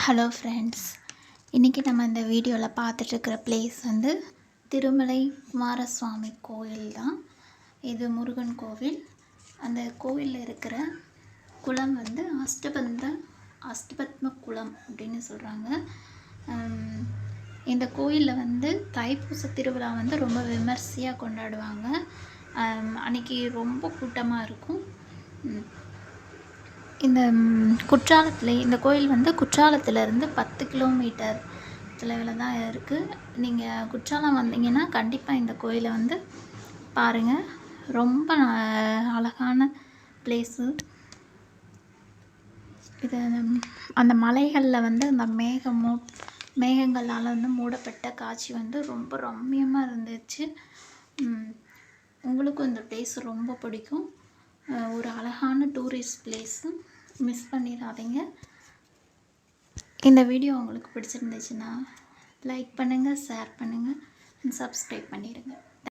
Hello friends, இன்றைக்கி நம்ம இந்த வீடியோவில் பார்த்துட்ருக்கிற பிளேஸ் வந்து திருமலை குமாரசுவாமி கோயில் தான். இது முருகன் கோவில். அந்த கோவிலில் இருக்கிற குளம் வந்து அஷ்டபத்ம குளம் அப்படின்னு சொல்கிறாங்க. இந்த கோயிலில் வந்து தைப்பூச திருவிழா வந்து ரொம்ப விமர்சையாக கொண்டாடுவாங்க. அன்றைக்கி ரொம்ப கூட்டமாக இருக்கும். இந்த கோயில் வந்து குற்றாலத்திலேருந்து 10 கிலோமீட்டர் தொலைவில் தான் இருக்குது. நீங்கள் குற்றாலம் வந்தீங்கன்னா கண்டிப்பாக இந்த கோயிலை வந்து பாருங்கள். ரொம்ப அழகான பிளேஸு இது. அந்த மலைகளில் வந்து அந்த மேகங்களால் வந்து மூடப்பட்ட காட்சி வந்து ரொம்ப ரம்மியமாக இருந்துச்சு. உங்களுக்கும் இந்த பிளேஸ் ரொம்ப பிடிக்கும். ஒரு அழகான டூரிஸ்ட் பிளேஸு, மிஸ் பண்ணிடாதீங்க. இந்த வீடியோ உங்களுக்கு பிடிச்சிருந்துச்சுன்னா லைக் பண்ணுங்கள், ஷேர் பண்ணுங்கள், சப்ஸ்கிரைப் பண்ணிடுங்க.